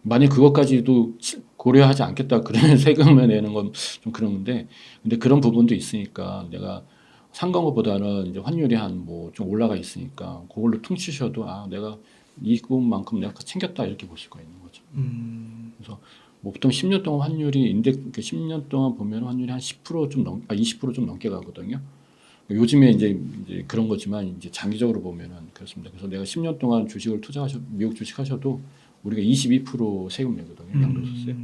만약 그것까지도 고려하지 않겠다 그러면 세금을 내는 건 좀 그런데 근데 그런 부분도 있으니까 내가 상관 것보다는 이제 환율이 한 뭐 좀 올라가 있으니까 그걸로 퉁치셔도 아 내가 이 부분만큼 내가 챙겼다 이렇게 볼 수가 있는 거죠. 그래서 뭐 보통 10년 동안 환율이 10년 동안 보면 환율이 한 20% 좀 넘게 가거든요. 요즘에 이제 그런 거지만 이제 장기적으로 보면은 그렇습니다. 그래서 내가 10년 동안 미국 주식 하셔도 우리가 22% 세금 내거든요. 양도소득세.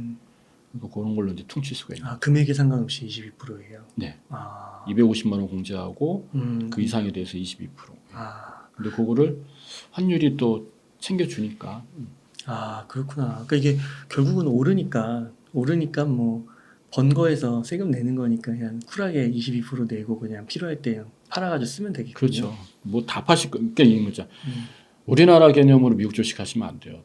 그러니까 그런 걸로 이제 퉁칠 수가 있는. 금액에 상관없이 22%예요. 네. 250만 원 공제하고 그 이상에 대해서 22%. 근데 그거를 환율이 또 챙겨주니까. 그렇구나. 그러니까 이게 결국은 오르니까 뭐 번 거에서 세금 내는 거니까 그냥 쿨하게 22% 내고 그냥 필요할 때 그냥 팔아가지고 쓰면 되겠군요. 그렇죠. 뭐 다 파실 거, 그러니까 이런 거죠. 우리나라 개념으로 미국 주식 하시면 안 돼요.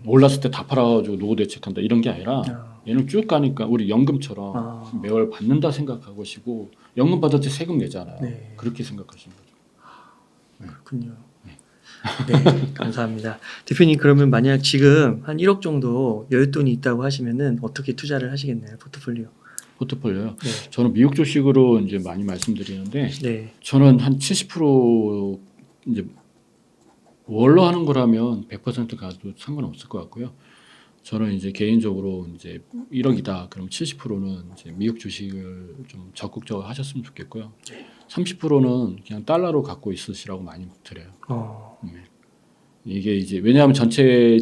올랐을 때 다 팔아가지고 노후 대책한다 이런 게 아니라 얘는 쭉 가니까 우리 연금처럼 매월 받는다 생각하시고 연금 받을 때 세금 내잖아요. 네. 그렇게 생각하시는 거죠. 그렇군요. 네, 감사합니다. 대표님 그러면 만약 지금 한 1억 정도 여윳돈이 있다고 하시면은 어떻게 투자를 하시겠나요? 포트폴리오요. 네. 저는 미국 주식으로 이제 많이 말씀드리는데 네. 저는 한 70% 이제 월로 하는 거라면 100% 가도 상관없을 것 같고요. 저는 이제 개인적으로 이제 1억이다. 그럼 70%는 이제 미국 주식을 좀 적극적으로 하셨으면 좋겠고요. 30%는 그냥 달러로 갖고 있으시라고 많이 드려요. 이게 이제 왜냐하면 전체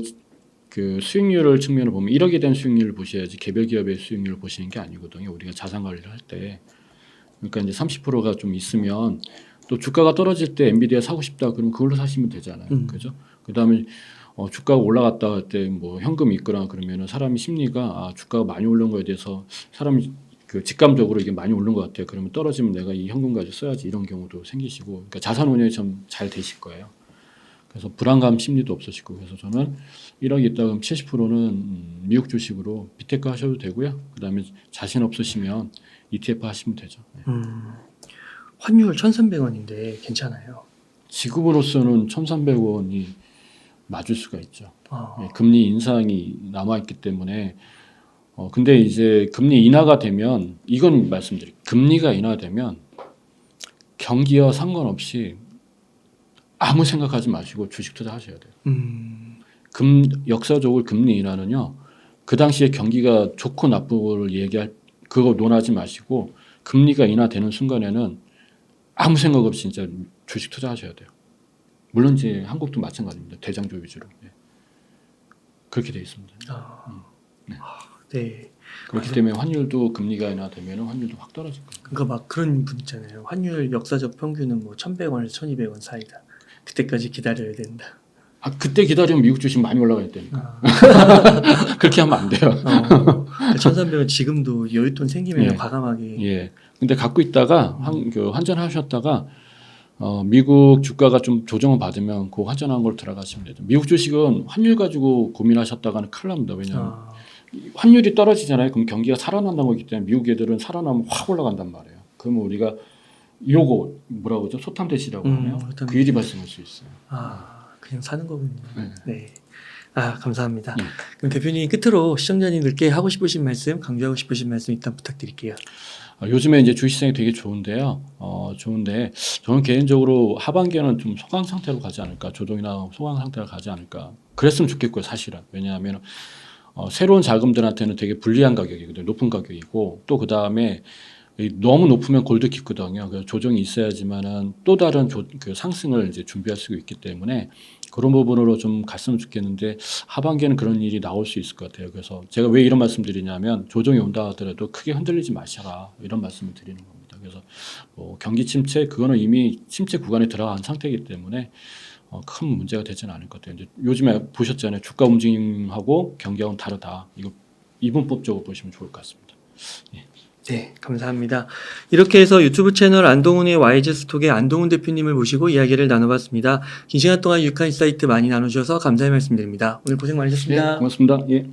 그 수익률을 측면을 보면 1억에 대한 수익률을 보셔야지 개별 기업의 수익률을 보시는 게 아니거든요. 우리가 자산 관리를 할 때. 그러니까 이제 30%가 좀 있으면 또 주가가 떨어질 때 엔비디아 사고 싶다 그러면 그걸로 사시면 되잖아요. 그죠? 그다음에 주가가 올라갔다 할 때 뭐 현금이 있거나 그러면은 사람이 심리가 주가가 많이 오른 거에 대해서 사람이 그 직감적으로 이게 많이 오른 것 같아요. 그러면 떨어지면 내가 이 현금 가지고 써야지 이런 경우도 생기시고 그러니까 자산 운용이 좀 잘 되실 거예요. 그래서 불안감 심리도 없으시고 그래서 저는 1억이 있다 그러면 70%는 미국 주식으로 비테크 하셔도 되고요. 그다음에 자신 없으시면 ETF 하시면 되죠. 네. 환율 1,300원인데 괜찮아요. 지금으로서는 1,300원이 맞을 수가 있죠. 예, 금리 인상이 남아있기 때문에 근데 이제 금리 인하가 되면 이건 말씀드릴게요. 금리가 인하되면 경기와 상관없이 아무 생각하지 마시고 주식 투자하셔야 돼요. 역사적으로 금리 인하는요. 그 당시에 경기가 좋고 나쁘고를 그거 논하지 마시고 금리가 인하되는 순간에는 아무 생각 없이 진짜 주식 투자하셔야 돼요. 물론 이제 한국도 마찬가지입니다. 대장주 위주로. 네. 그렇게 되어 있습니다. 네. 네. 그렇기 때문에 환율도 금리가 인하되면 환율도 확 떨어질 거예요. 그러니까 막 그런 분 있잖아요. 환율 역사적 평균은 뭐 1,100원에서 1,200원 사이다. 그때까지 기다려야 된다. 그때 기다리면 미국 주식 많이 올라가야 되니까. 그렇게 하면 안 돼요. 1,300원 지금도 여윳돈 생기면 예. 과감하게. 예. 근데 갖고 있다가 환전하셨다가 미국 주가가 좀 조정을 받으면 그 환전한 걸 들어가시면 되죠. 미국 주식은 환율 가지고 고민하셨다가는 큰일 납니다. 왜냐하면 환율이 떨어지잖아요. 그럼 경기가 살아난다는 거기 때문에 미국 애들은 살아나면 확 올라간단 말이에요. 그러면 우리가 요거 뭐라고 하죠? 소탐대시라고 하네요. 그 일이 발생할 수 있어요. 그냥 사는 거군요. 네. 감사합니다. 네. 그럼 대표님 끝으로 시청자님들께 하고 싶으신 말씀, 강조하고 싶으신 말씀 일단 부탁드릴게요. 요즘에 이제 주식시장이 되게 좋은데요. 좋은데 저는 개인적으로 하반기에는 좀 소강 상태로 가지 않을까, 조정이나 소강 상태로 가지 않을까. 그랬으면 좋겠고요, 사실은. 왜냐하면 새로운 자금들한테는 되게 불리한 가격이거든요, 높은 가격이고 또 그 다음에 너무 높으면 골드 깊거든요. 그래서 조정이 있어야지만은 또 다른 그 상승을 이제 준비할 수 있기 때문에 그런 부분으로 좀 갔으면 좋겠는데 하반기에는 그런 일이 나올 수 있을 것 같아요. 그래서 제가 왜 이런 말씀드리냐면 조정이 온다 하더라도 크게 흔들리지 마셔라 이런 말씀을 드리는 겁니다. 그래서 경기 침체 그거는 이미 침체 구간에 들어간 상태이기 때문에 큰 문제가 되지는 않을 것 같아요. 이제 요즘에 보셨잖아요. 주가 움직임하고 경기하고는 다르다. 이거 이분법적으로 보시면 좋을 것 같습니다. 네, 감사합니다. 이렇게 해서 유튜브 채널 안동훈의 YG 스톡의 안동훈 대표님을 모시고 이야기를 나눠봤습니다. 긴 시간 동안 유익한 인사이트 많이 나눠주셔서 감사의 말씀드립니다. 오늘 고생 많으셨습니다. 고맙습니다. 예.